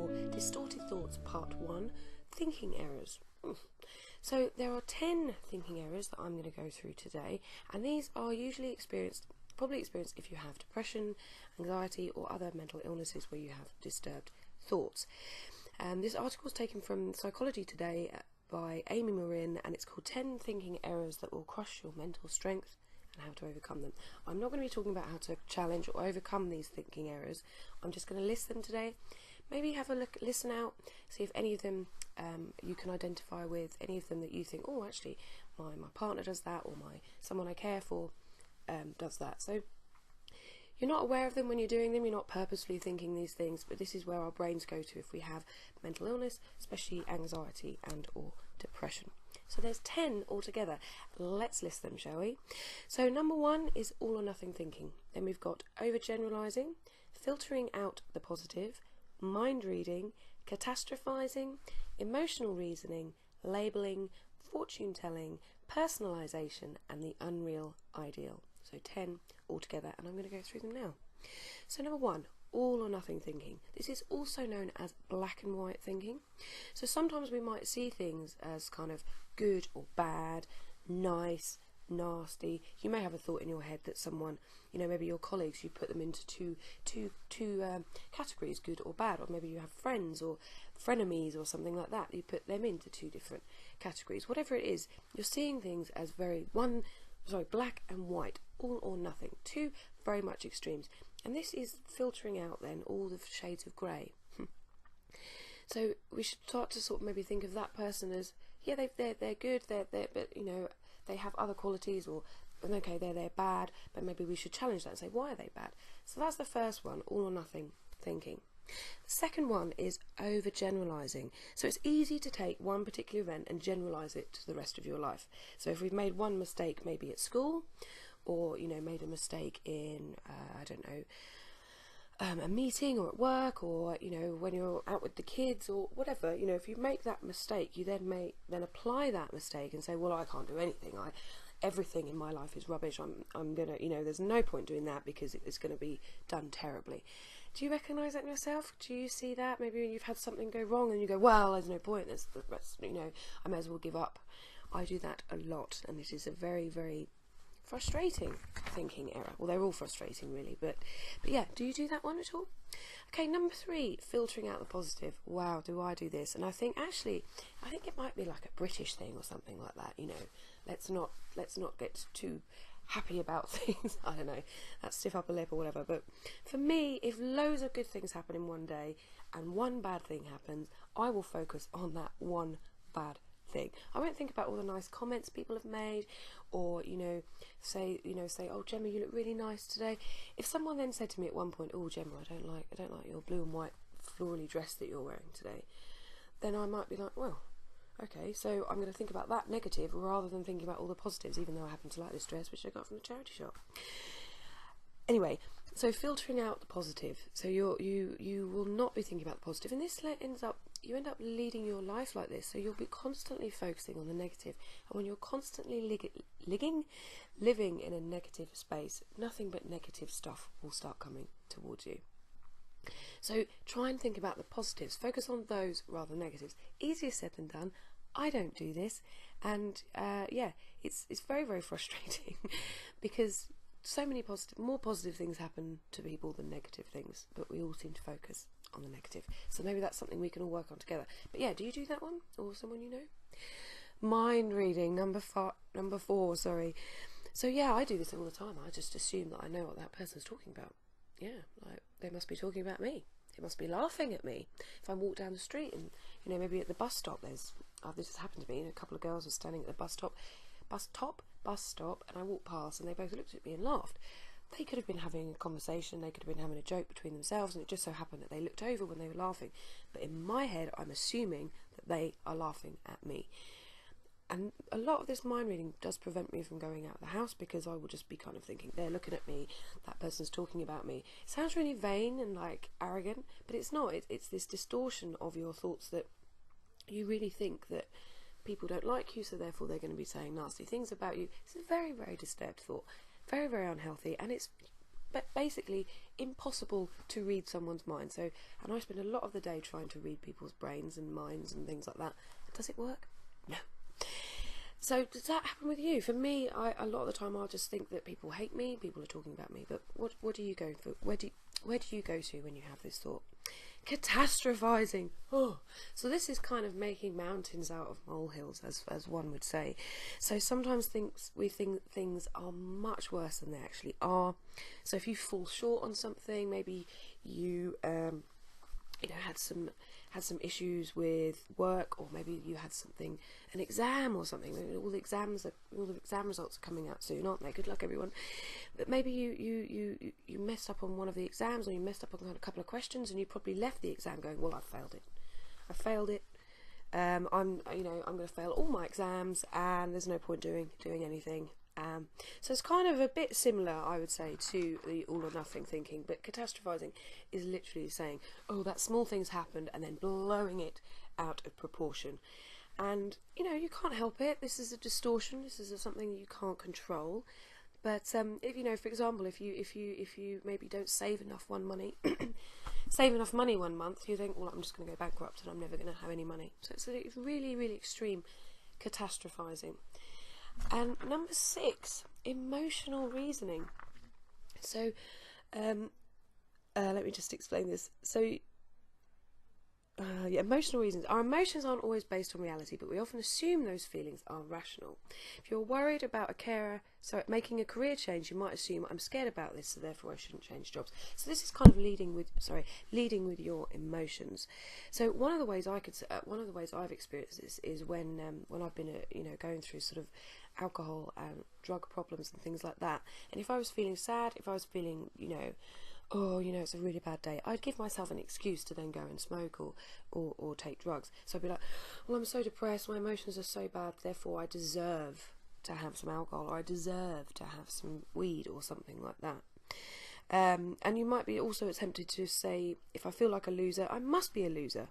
for Distorted Thoughts Part 1, Thinking Errors. So there are 10 thinking errors that I'm going to go through today, and these are usually probably experienced if you have depression, anxiety or other mental illnesses where you have disturbed thoughts. This article is taken from Psychology Today by Amy Morin, and it's called 10 Thinking Errors That Will Crush Your Mental Strength and How to Overcome Them. I'm not going to be talking about how to challenge or overcome these thinking errors. I'm just going to list them today. Maybe have a look, listen out, see if any of them you can identify with, any of them that you think, oh, actually, my partner does that, or someone I care for does that. So you're not aware of them when you're doing them, you're not purposefully thinking these things, but this is where our brains go to if we have mental illness, especially anxiety and or depression. So there's 10 altogether. Let's list them, shall we? So number 1 is all or nothing thinking. Then we've got overgeneralizing, filtering out the positive, mind reading, catastrophizing, emotional reasoning, labeling, fortune telling, personalisation, and the unreal ideal. So 10 altogether, and I'm going to go through them now. So number 1, all or nothing thinking. This is also known as black and white thinking. So sometimes we might see things as kind of good or bad, nice, nasty. You may have a thought in your head that someone, maybe your colleagues, you put them into two categories, good or bad, or maybe you have friends or frenemies or something like that. You put them into 2 different categories. Whatever it is, you're seeing things as black and white, all or nothing, 2 very much extremes. And this is filtering out then all the shades of grey. So we should start to sort of maybe think of that person as, yeah, they're good, but they have other qualities, or okay, they're bad, but maybe we should challenge that and say, why are they bad? So that's the first one, all or nothing thinking. The second one is overgeneralizing. So it's easy to take one particular event and generalize it to the rest of your life. So if we've made one mistake maybe at school, or made a mistake in a meeting or at work, or when you're out with the kids or whatever, if you make that mistake, you then apply that mistake and say, well, I can't do anything, everything in my life is rubbish, I'm gonna, there's no point doing that because it's going to be done terribly. Do you recognise that in yourself? Do you see that? Maybe when you've had something go wrong and you go, well, there's no point, I may as well give up. I do that a lot, and it is a very, very frustrating thinking error. Well, they're all frustrating really, but yeah, do you do that one at all? Okay, number 3, filtering out the positive. Wow, do I do this? And I think it might be like a British thing or something like that. Let's not get too happy about things. I don't know, that stiff upper lip or whatever. But for me, if loads of good things happen in one day and one bad thing happens, I will focus on that one bad thing. I won't think about all the nice comments people have made, or say, oh, Gemma, you look really nice today. If someone then said to me at one point, oh, Gemma, I don't like your blue and white florally dress that you're wearing today, then I might be like, well, okay, so I'm going to think about that negative rather than thinking about all the positives, even though I happen to like this dress which I got from the charity shop. Anyway, so filtering out the positive. So you will not be thinking about the positive, and this you end up leading your life like this. So you'll be constantly focusing on the negative, and when you're constantly living in a negative space, nothing but negative stuff will start coming towards you. So try and think about the positives. Focus on those rather than negatives. Easier said than done. I don't do this, and it's very, very frustrating because so many more positive things happen to people than negative things, but we all seem to focus on the negative. So maybe that's something we can all work on together. But yeah, do you do that one, or someone you know? Mind reading, number 4. Sorry. So yeah, I do this all the time. I just assume that I know what that person's talking about. Yeah, like they must be talking about me. They must be laughing at me. If I walk down the street and maybe at the bus stop, this has happened to me. A couple of girls were standing at the bus stop, and I walked past, and they both looked at me and laughed. They could have been having a conversation, they could have been having a joke between themselves, and it just so happened that they looked over when they were laughing. But in my head, I'm assuming that they are laughing at me. And a lot of this mind reading does prevent me from going out of the house, because I will just be kind of thinking, they're looking at me, that person's talking about me. It sounds really vain and like arrogant, but it's not. It's this distortion of your thoughts that you really think that people don't like you, so therefore they're going to be saying nasty things about you. It's a very, very disturbed thought, very, very unhealthy, and it's basically impossible to read someone's mind. So, and I spend a lot of the day trying to read people's brains and minds and things like that. Does it work? No. So does that happen with you? For me, a lot of the time I'll just think that people hate me, people are talking about me. But what do you go for? Where do you go to when you have this thought? Catastrophizing. Oh, so this is kind of making mountains out of molehills, as one would say. So sometimes we think things are much worse than they actually are. So if you fall short on something, maybe you had some issues with work, or maybe you had an exam or something. Maybe all the exam results are coming out soon, aren't they? Good luck, everyone. But maybe you messed up on one of the exams, or you messed up on a couple of questions, and you probably left the exam going, well, I failed it. I'm going to fail all my exams, and there's no point doing anything. So it's kind of a bit similar, I would say, to the all or nothing thinking, but catastrophizing is literally saying, oh, that small thing's happened, and then blowing it out of proportion. And you can't help it. This is a distortion. This is something you can't control. But if for example, if you maybe don't save enough money one month, you think, well, I'm just going to go bankrupt and I'm never going to have any money. So it's really, really extreme catastrophizing. And number 6, emotional reasoning. So let me just explain this. So emotional reasons. Our emotions aren't always based on reality, but we often assume those feelings are rational. If you're worried about making a career change, you might assume, I'm scared about this, so therefore I shouldn't change jobs. So this is kind of leading with your emotions. So one of the ways I've experienced this is when I've been going through sort of alcohol and drug problems and things like that. And if I was feeling sad, if I was feeling it's a really bad day, I'd give myself an excuse to then go and smoke or take drugs. So I'd be like, well, I'm so depressed, my emotions are so bad, therefore I deserve to have some alcohol, or I deserve to have some weed or something like that. And you might be also tempted to say, if I feel like a loser, I must be a loser.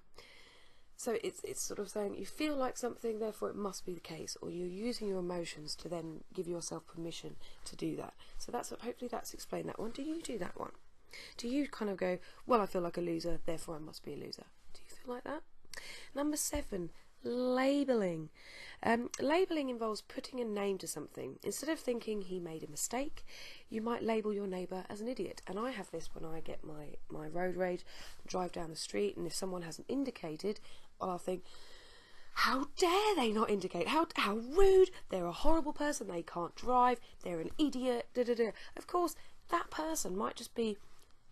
So it's sort of saying you feel like something, therefore it must be the case, or you're using your emotions to then give yourself permission to do that. So hopefully that's explained that one. Do you do that one? Do you kind of go, well, I feel like a loser, therefore I must be a loser? Do you feel like that? Number 7, labelling. Labelling involves putting a name to something. Instead of thinking he made a mistake, you might label your neighbour as an idiot. And I have this when I get my road rage, drive down the street, and if someone hasn't indicated, I'll think, how dare they not indicate? How rude! They're a horrible person. They can't drive. They're an idiot. Of course, that person might just be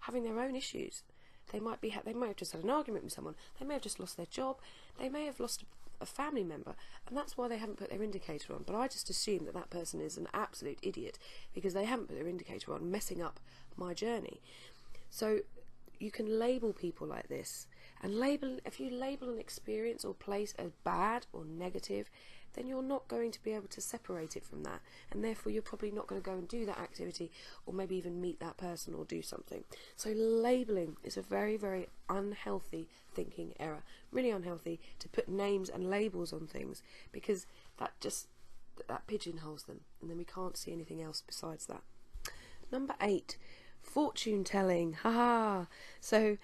having their own issues. They might have just had an argument with someone. They may have just lost their job. They may have lost a family member, and that's why they haven't put their indicator on. But I just assume that person is an absolute idiot because they haven't put their indicator on, messing up my journey. So you can label people like this, and if you label an experience or place as bad or negative, then you're not going to be able to separate it from that, and therefore you're probably not going to go and do that activity, or maybe even meet that person or do something. So labeling is a very, very unhealthy thinking error. Really unhealthy to put names and labels on things, because that pigeonholes them, and then we can't see anything else besides that. Number 8, fortune telling. So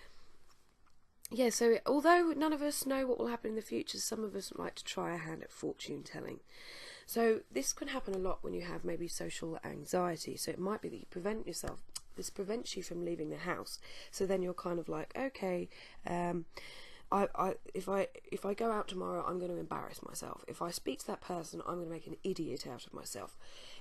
although none of us know what will happen in the future, some of us like to try a hand at fortune telling. So this can happen a lot when you have maybe social anxiety. So it might be that you prevent yourself. This prevents you from leaving the house. So then you're kind of like, okay, if I go out tomorrow, I'm going to embarrass myself. If I speak to that person, I'm going to make an idiot out of myself.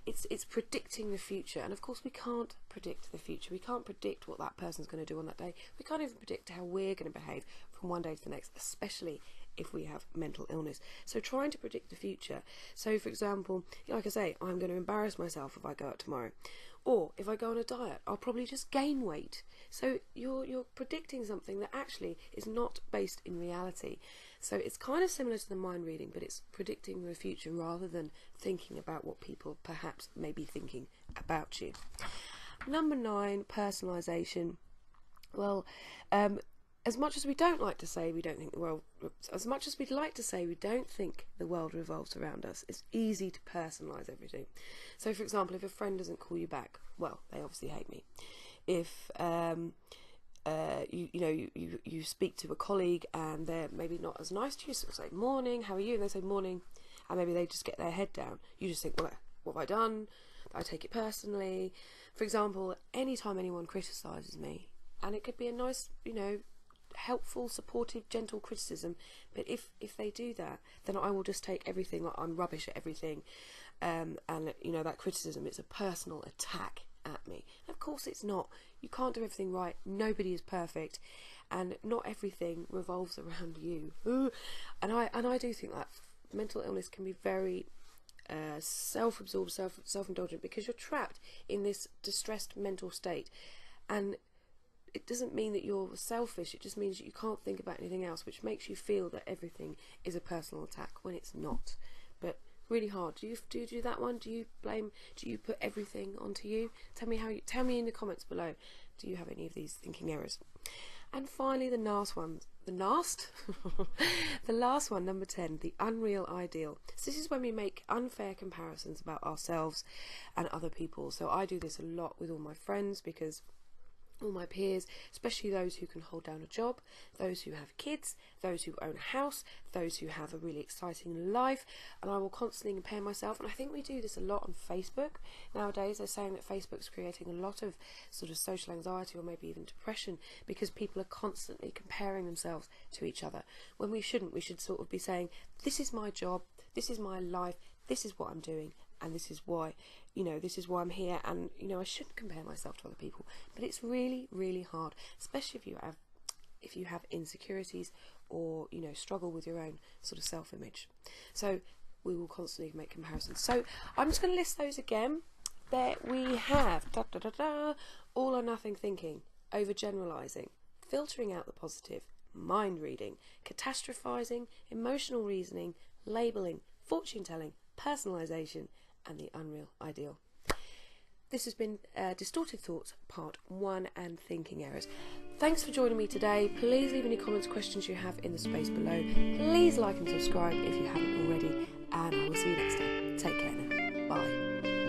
It's predicting the future, and of course we can't predict the future. We can't predict what that person's going to do on that day. We can't even predict how we're going to behave from one day to the next, especially if we have mental illness. So trying to predict the future. So for example, like I say, I'm going to embarrass myself if I go out tomorrow. Or if I go on a diet, I'll probably just gain weight. So you're predicting something that actually is not based in reality. So it's kind of similar to the mind reading, but it's predicting the future rather than thinking about what people perhaps may be thinking about you. Number 9, personalisation. Well, as much as we don't like to say we don't think the world, as much as we'd like to say we don't think the world revolves around us, it's easy to personalise everything. So for example, if a friend doesn't call you back, well, they obviously hate me. if you speak to a colleague and they're maybe not as nice to you, so say morning, how are you, and they say morning, and maybe they just get their head down, you just think, well, what have I done? I take it personally. For example, anytime anyone criticises me, and it could be a nice, helpful, supportive, gentle criticism, but if they do that, then I will just take everything like I'm rubbish at everything, and that criticism, it's a personal attack at me. Of course it's not. You can't do everything right. Nobody is perfect, and not everything revolves around you. And I do think that mental illness can be very self-absorbed, self-indulgent, because you're trapped in this distressed mental state, and it doesn't mean that you're selfish, it just means that you can't think about anything else, which makes you feel that everything is a personal attack when it's not. But really hard. Do you do that one? Do you put everything onto you? Tell me in the comments below, do you have any of these thinking errors? And finally, the last one, number 10, the unreal ideal. So this is when we make unfair comparisons about ourselves and other people. So I do this a lot with all my friends, because all my peers, especially those who can hold down a job, those who have kids, those who own a house, those who have a really exciting life, and I will constantly compare myself. And I think we do this a lot on Facebook nowadays. They're saying that Facebook's creating a lot of sort of social anxiety, or maybe even depression, because people are constantly comparing themselves to each other, when we shouldn't. We should sort of be saying, this is my job, this is my life, this is what I'm doing, and this is why, this is why I'm here, and I shouldn't compare myself to other people. But it's really, really hard, especially if you have insecurities, or struggle with your own sort of self-image. So we will constantly make comparisons. So I'm just going to list those again. There we have all or nothing thinking, overgeneralising, filtering out the positive, mind reading, catastrophizing, emotional reasoning, labelling, fortune telling, personalisation, and the unreal ideal. This has been Distorted Thoughts Part 1 and Thinking Errors. Thanks for joining me today. Please leave any comments, questions you have in the space below. Please like and subscribe if you haven't already, and I will see you next time. Take care now. Bye.